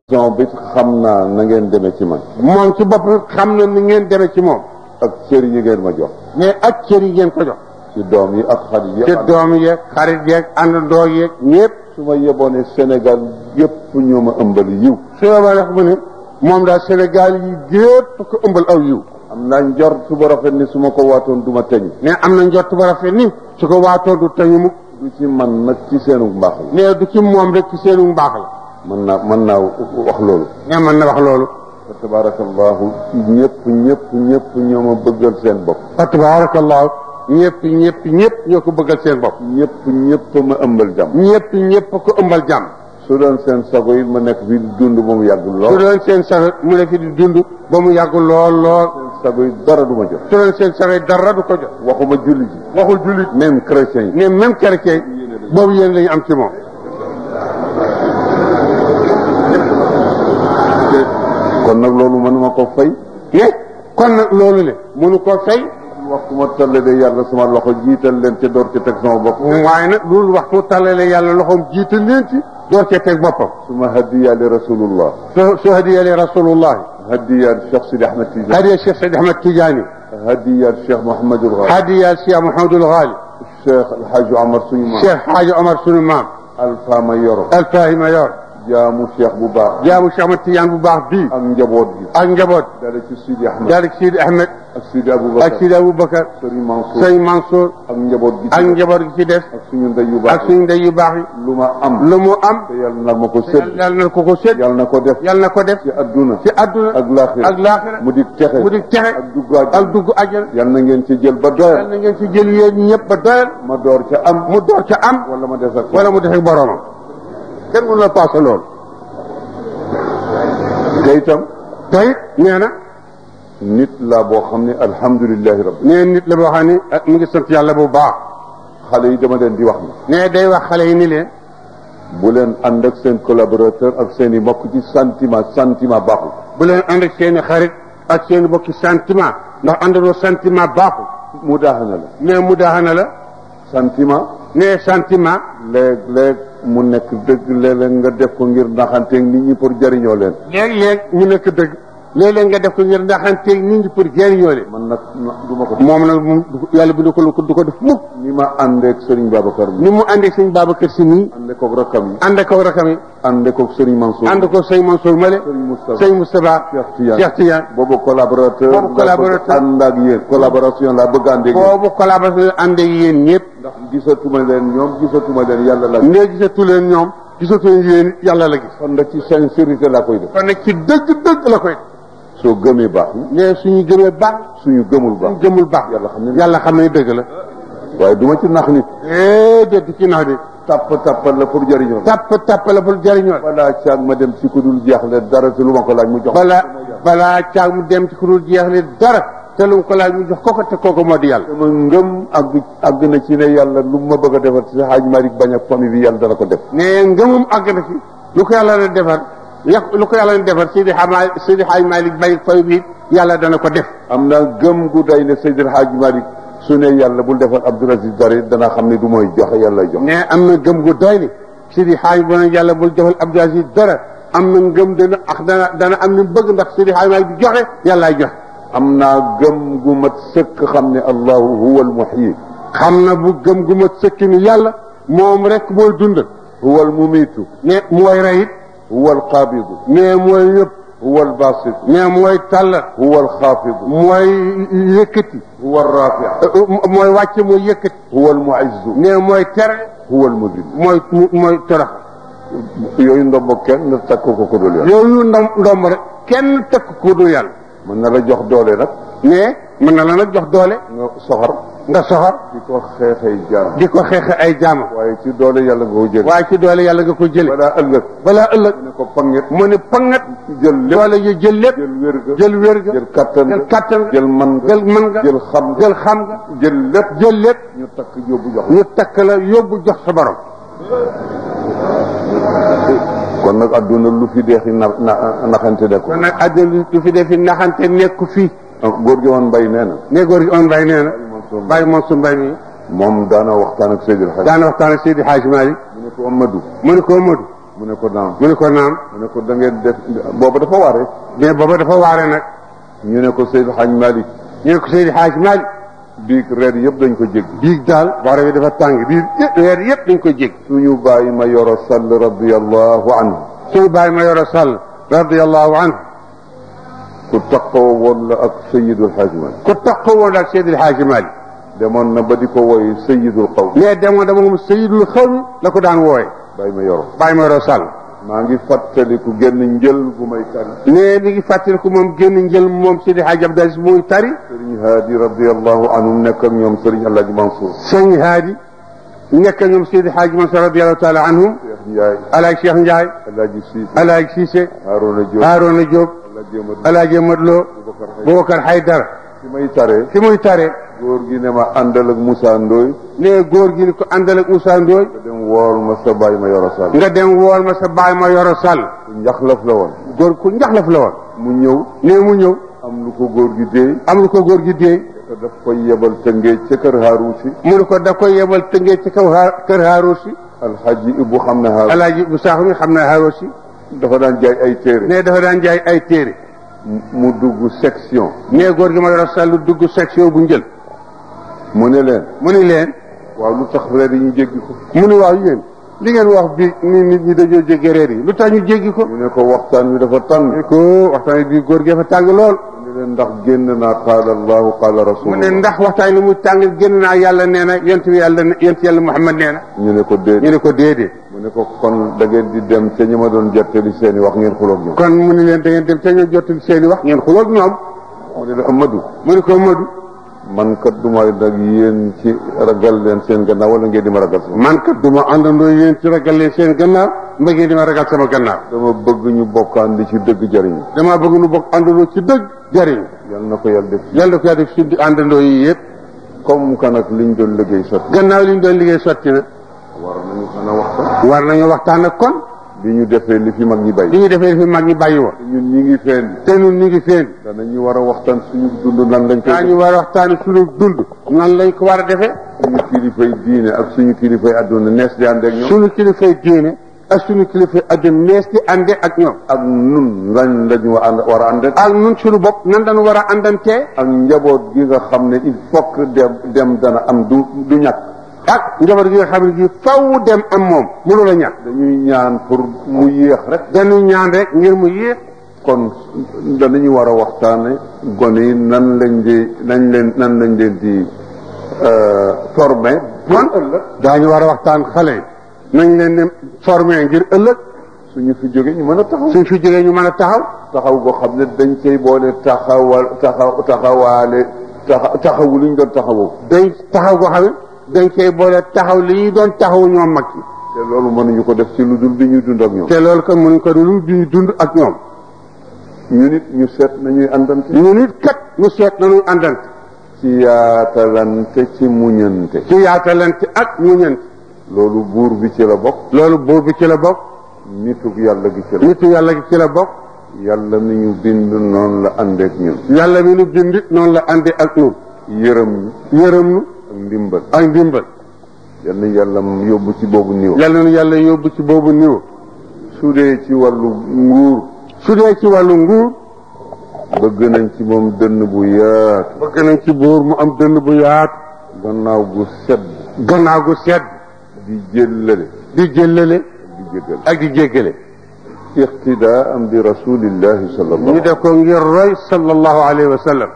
son bi xam naa na ngeen demee ci man. moom ci bopp xam na ni ngeen demee ci moom. ak cër yi ngeen ma jox. mais ak cër yi ngeen ko jox. ci doom yi ak xarit yi. ci doom yeeg xarit yeeg àndandoo yeeg ñëpp. su ma yeboone Sénégal yëpp ñoo ma ëmbal yiw. su ma wax mu ne moom daal Sénégal yi yëpp ko ëmbal aw yiw. am naa njort bu rafet ni su ma ko waatoon du ma teñ. mais am na njort bu rafet ni su ko waatoon du teñu mukk. du ci man nag ci seenu mbaax la. mais du ci moom rek ci seenu mbaax la. mën naa wax loolu. mais mën na wax loolu. fa tabarakallahu ñëpp ñoo ma bëggal seen bopp. fa tabarakallahu ñëpp ñoo ko bëggal seen bopp. ñëpp ma ëmbal jàmm. ñëpp ko ëmbal jàmm. su doon seen sago yi ma nekk fi di dund ba mu yàgg lool. su doon seen sago mu nekk fi di dund ba mu yàgg lool. seen sago yi dara du ma jot. su doon seen sago yi dara du ko jot. waxuma jullit yi. waxul jullit. même chrétien yi. mais même chrétien yi boobu yéen lañu am ci moom. kon nag loolu mënuma ko fay. kon nag loolu le mënu ko fay. waxtu ma tallalee yàlla sama loxo jiital leen ci door ci teg sama bopp. waaye nag loolu waxtu tallalee yàlla loxoom jiital leen ci door ci teg boppam. suma hadiya li rasulullah. su hadiya li rasulullah. hadiya Cheikh Sidi Ahmed Tidiane. hadiya Cheikh Sidi Ahmed Tidiane. hadiya Cheikh Mouhamadul Ghali. hadiya Cheikh Mouhamadul Ghali. Cheikh El Hadj Omar suñu maam. Cheikh Hadj Omar suñu maam. Alpha Mayoro. Alpha Mayoro. jaamu Cheikh bu baax. jaamu Cheikh Ahmed Tidiane bu baax bii. ak njaboot gi. ak njaboot. daal ci Sidi Ahmed. daal ci Sidi Ahmed. ak Sidi Aboubacar. ak Sidi Aboubacar. Serigne Mansour. Serigne Mansour. ak njaboot gi. ak njaboot gi ci des. ak suñu ndey yu baax ak suñu ndey yu baax yi. lu ma am. lu mu am. te yàlla na ma ko sédd. yàlla na ko sédd. yàlla na ko def. yàlla na ko def. ci adduna. ci adduna. ak laaxira. ak laaxira. mu di texe. ak dugg àjjana. ak dugg àjjana. yàlla na ngeen ci jël ba doyal. yàlla na ngeen ci jël yéen ñëpp ba doyal. ma door ca am. mu door ca am. wala ma des ak. wala mu des ak boromam. kenn mënu la passé loolu. te itam. tey nee na. nit la boo xam ne alhamdulilahi rabbi. nee nit la boo xam ne mu ngi sant yàlla bu baax. xale yi dama leen di wax na. nee day wax xale yi ni leen. bu leen ànd ak seen collaborateur ak seen i mbokk ci sentiment baaxul. bu leen ànd ak seen i xarit ak seen i mbokki sentiment ndax àndandoo sentiment baaxul. mu daaxana la. nee mu daaxana la. sentiment. nee sentiment. léeg-léeg mu nekk dëgg léeg-léeg nga def ko ngir naxanteeg nit ñi pour jëriñoo leen. léeg-léeg mu nekk dëgg. léeg-léeg nga def ko ngir naxanteeg nit ñi pour jëriñoo leen. man nag du ma ko. moom nag yàlla bi du ko def mukk. ni ma àndeeg Serigne Babacar mi. ni mu àndeeg Serigne Babacar si nii. ànde koog rakkam yi. ànde koog rakkam yi. ànde koog Serigne Mansour. ànd koog Serigne Mansour Male. Serigne Moustapha. Cheikh Tidiane. boobu collaborateur. ànd ak yéen. collaboration la bëgg àndeeg yéen. boobu collaboration àndeeg yéen ñëpp. ndax gisatuma leen ñoom gisatuma leen yàlla la. nee gisatu leen ñoom. gisatu leen yéen yàlla la gis. kon nag ci sincérité la koy def. kon nag ci dëgg la koy def. soo gëmee baax. mais suñu gëmee baax. suñu gëmul baax. suñu gëmul baax. yàlla xam ne dëgg la. waaye du ma ci nax nit. déet di ci nax nit. tappal la pour jëriñoo. tapp la pour jëriñoo. balaa caag ma dem ci ku dul jeexle dara te lu ma ko laaj mu jox. balaa caag mu dem ci ku dul jeexle dara te lu ma ko laaj mu jox kooku te kooku moo di yàlla. sama ngëm àgg na ci ne yàlla lu ma bëgg a defar ci Hadj Malick bañ ak famille bi yàlla dana ko def. mais ngëmum àgg na ci lu ko yàlla na defar. lu ko yàlla defar Seydi Hadj Malick Baye fay bi yàlla dana ko def. am na gëm gu day ne Seydi Hadj Malick su ne yàlla bul defal Abdoul Aziz dara dana xam ne du mooy joxe yàlla jox. mais am na gëm gu doy ni Seydi Hadj bu ne yàlla bul defal Abdoul Aziz dara am na ngëm dana am ni bëgg ndax Seydi Hadj Malick di joxe yàllaay joxe. am naa gëm gu mat sëkk xam ne Allahu huwa al-muhyi. xam na bu gëm gu mat sëkk ni yàlla moom rek mooy dund. huwa al-mumitu. mais mooy rey it. huwa al-qabidu. mais mooy yëpp. huwa al-basit. mais mooy tàll. huwa al-xaafidu. mooy yëkkati. huwa ar-rafi'. mooy wàcce mooy yëkkati. huwa al-mu'izzu. mais mooy tere. huwa al-mudil. mooy torox. yooyu ndombo kenn takk ko ku dul yàlla. yooyu ndomb rek kenn takk ko dul yàlla. mën na la jox doole nag. mais mën na la nag jox doole. nga soxor. di ko xeexe ay jaam. waaye ci doole yàlla nga ko jëlee. nga ko jëlee. balaa ëllëg. mu ne ko panget. jël lépp doole yi jël lépp. jël wér ga. jël kattan ga. jël man ga. jël xam ga. jël lépp. ñu takk la yóbbu jox sa borom. kon nag adduna lu fi deexi naxante nekku. kon nag adduna lu fi deexi naxante nekku fii. góor gi woon Mbaye nee na. ne góor gi woon Mbaye nee na. Baye Mansour Mbaye mi. moom daana waxtaan ak Seydi Hadj. Seydi Hadj Malick. mu ne ko Amadou. mu ne ko naam. mu ne ko naam. mu ne ko da ngeen def booba dafa waare. mais booba dafa waare nag. ñu ne ko Seydi Hadj Malick. ñu ne ko Seydi Hadj Malick. biig reer yëpp dañ ko jéggi. biig daal waare bi dafa tàng biig reer yëpp dañ ko jéggi. suñu bàyyi ma yoro sall radiyallahu anhu. suñu bàyyi ma yoro sall radiyallahu anhu. ku taxaw woon la ak Seydil Hadj Malick. ku taxaw woon la ak Seydil Hadj Malick. demoon na ba di ko wooye Seydul Xaw. mais demoon na moom Seydul Xaw la ko daan wooye. bàyyi ma yoro. bàyyi ma yoro sall. maa ngi fàttaliku génn njël bu may tari. mais mi ngi fàttaliku moom génn njël moom Seydi Hadj Abdou Aziz muy tari. Sëriñ Haadi radiyallahu anhu nekk ak ñoom Sëriñ Alaaji Mansour. Sëriñ Haadi nekk ak ñoom Seydi Hadj Mansour radiyallahu taala anhum. Cheikh Ndiaye. Alaaji Cheikh Ndiaye. Alaaji Cissé. Alaaji Cissé. Harouna Diop. Harouna Diop. Alaaji Amadou Lo. Boubacar Haydara. fi may taree. fi muy tare. góor gi ne ma àndal ak Moussa Ndoye. ne góor gi ni ko àndal ak Moussa Ndoye. nga dem wool ma sa baay ma yoro sall. nga dem wool ma sa baay ma yoro sall. ku njaxlaf la woon. góor ku njaxlaf la woon. mu ñëw. ne mu ñëw. am lu ko góor gi déey. am lu ko góor gi déey. te daf koy yebal tëngee ca kër Harousi. mu ne ko da koy yebal tëngee ci kaw kër Harousi. Alhaji Ibu xam na Harousi. Alaaji Ibu Saaxu mi xam na Harousi. dafa daan jaay ay téere. ne dafa daan jaay ay téere. mu dugg section. ne góor gi ma yoro sall dugg section bu njël. mu ne leen. mu ni leen. waaw lu tax reer yi ñu jéggi ko. mu ni waaw yéen li ngeen wax bi ni nit ñi dañoo jéggi reer yi lu tax ñu jéggi ko. ñu ne ko waxtaan wi dafa tàng. ne ko waxtaan wi bii góor gi dafa tàng lool. mu ne leen ndax génn naa qaala allahu qaala rasulullah. mu ne ndax waxtaan li muy tàng génn naa yàlla nee na yent yàlla Muhammad nee na. ñu ne ko déedéet. ñu ne ko déedéet. mu ne ko kon da ngeen di dem ca ñi ma doon jottali seen i wax ngeen xuloog ñoom. kon mu ne leen da ngeen dem ca ñoo jottali seen i wax ngeen xuloog ñoom. mu ne la Amadou. mu ne ko Amadou. man kat du ma nag yéen ci ragal leen seen gannaaw wala ngeen di ma ragal sama. man kat du ma àndandoo yéen ci ragal leen seen gannaaw mba ngeen di ma ragal sama gannaaw. dama bëgg ñu bokk ànd ci dëgg jariñu. damaa bëgg ñu bokk àndandoo ci dëgg jariñu. yal na ko yàlla def. yàlla na ko yàlla def suñu àndandoo yi yëpp. comme que nag liñ doon liggéey sotti. gannaaw liñ doon liggéey sotti na. war nañu mën a waxtaan. war nañu waxtaan ak kon. bi ñu defee li fi mag ñi bàyyi. li ñu defee li fi mag ñi bàyyi woon. ñun ñi ngi feeñ. te ñun ñu ngi feeñ. danañu war a waxtaan suñu dund nan lañ koy. daañu war a waxtaan suñu dund. nan lañ ko war a defee. suñu kilifay diine ak suñu kilifay adduna nees di ànd ak ñoom. suñu kilifay diine ak suñu kilifay adduna nees di ànde ak ñoom. ak nun lan lañu war a ànd. ak ñun suñu bopp nan dañu war a àndantee. ak njaboot gi nga xam ne il faut que dem dana am du ñàkk. ak njaboot gi nga xam ne gi faw dem am moom mënu la ñàkk. dañuy ñaan pour mu yéex rek. dañuy ñaan rek ngir mu yéex. kon danañu war a waxtaane gone yi nan lañ leen di former. kon daañu war a waxtaan xale yi nañ leen ne former ngir ëllëg. suñu fi jógee ñu mën a taxaw. suñ fi jógee ñu mën a taxaw. taxaw boo xam ne dañ cay boole taxawu li ñu doon taxawoo. dañ taxaw goo xam ne dañ cay boole taxaw li ñu doon taxaw ñoom mag yi. te loolu mënuñu ko def ci lu dul bi ñuy dund ak ñoom. te loolu kon mënuñu ko dul bi ñuy dund ak ñoom. ñu nit ñu seet nañuy àndante. ñu nit kat ñu seet nañuy àndante. ci yaatalante ci muñante. ci yaatalante ak muñante. loolu buur bi ci la bokk. loolu buur bi ci la bokk. nitu yàlla gi ci la. nitu yàlla gi ci la bokk. yàlla mi ñu bind noonu la àndeek ñun. yàlla mi ñu bind noonu la àndee ak ñun. yërëm ñu. yërëm ñu. ak ndimbal. ak ndimbal. yal na yàlla yóbbu ci boobu niveau. yàlla na yàlla yóbbu ci boobu niveau. su dee ci wàllu nguur. su dee ci wàllu nguur. bëgg nañ ci moom dënn bu yaatu. bëgg nañ ci buur mu am dënn bu yaatu. gannaaw gu sedd. gannaaw gu sedd. di jëllale. di jëllale. di jéggale. ak di jéggale. iqtidaa am bi rasulillahi sallallahu. ñu def ko ngir roy sallallahu alayhi wa sallam.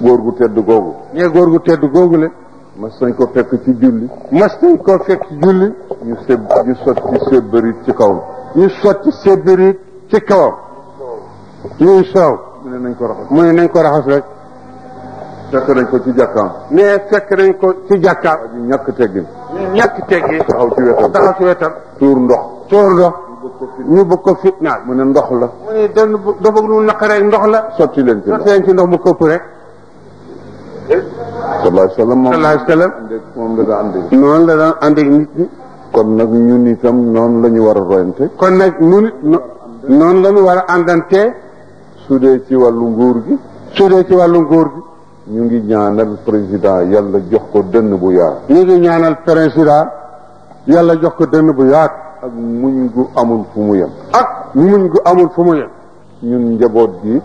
góor gu tedd googu. ñee góor gu tedd googu le. mas nañ ko fekk ci julli. mas nañ ko fekk ci julli. ñu sotti sébbarit ci kawam. ñu sotti sébbarit ci kawam. ñuy soow. mu ne nañ ko raxas. mu ne nañ ko raxas rek. fekk nañ ko ci jàkkaam. mais fekk nañ ko ci jàkkaam. waa ji ñàkk teggin. ñàkk teggi. taxaw ci wetam. taxaw ci wetam. tuur ndox. tuur ndox. ñu bëgg ko fitnaal. mu ne ndox la. mu ne dafa lu naqaree ndox la. sotti leen ci ndox. sotti leen ci ndox mu këpp rek. sallallahu alayhi wa sallam. sallallahu alayhi wa sallam. moom la daa àndee. noonu la daan ànd ak nit ñi. kon nag ñun itam noonu la ñu war a royante. kon nag ñun it noonu la ñu war a àndantee. su dee ci wàllu nguur gi. su dee ci wàllu nguur gi. ñu ngi ñaanal président yàlla jox ko dënn bu yaatu. ñu ngi ñaanal président yàlla jox ko dënn bu yaatu. ak muñ gu amul fu mu yem. ak muñ gu amul fu mu yem. ñun njaboot gi.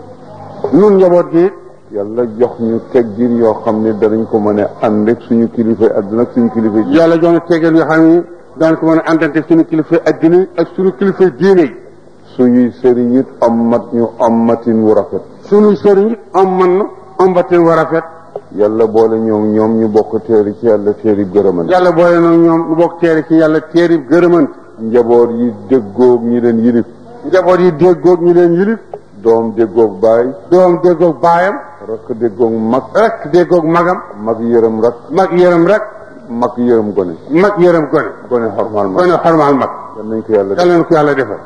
yàlla jox ñu teggin yoo xam ne danañ ko mën a ànd ak suñu kilifa adduna ak suñu kilifa diine. yàlla jox ñu teggin yoo xam ne danañ ko mën a àndante suñu kilifa adduna ak suñu kilifa diine yi. suñuy sëriñ it ommat ñu ommatin wu rafet. suñuy sëriñ it ommatin wu rafet. yàlla boole ñoom ñu bokk teeri ci yàlla teeri gërëmante. yàlla boole ñoom ñu bokk teeri ci yàlla teeri gërëmante. njaboot yi déggoog ñi leen yilif. njaboot yi déggoog ñi leen yilif. doom déggoog baay. doom déggoog baayam. rakk déggoog mag. rakk déggoog magam. mag yërëm rak. mag yërëm rak. mag yërëm gone. mag yërëm gone. gone xormaal mag. gone xormaal mag. yal nañ ko yàlla defal.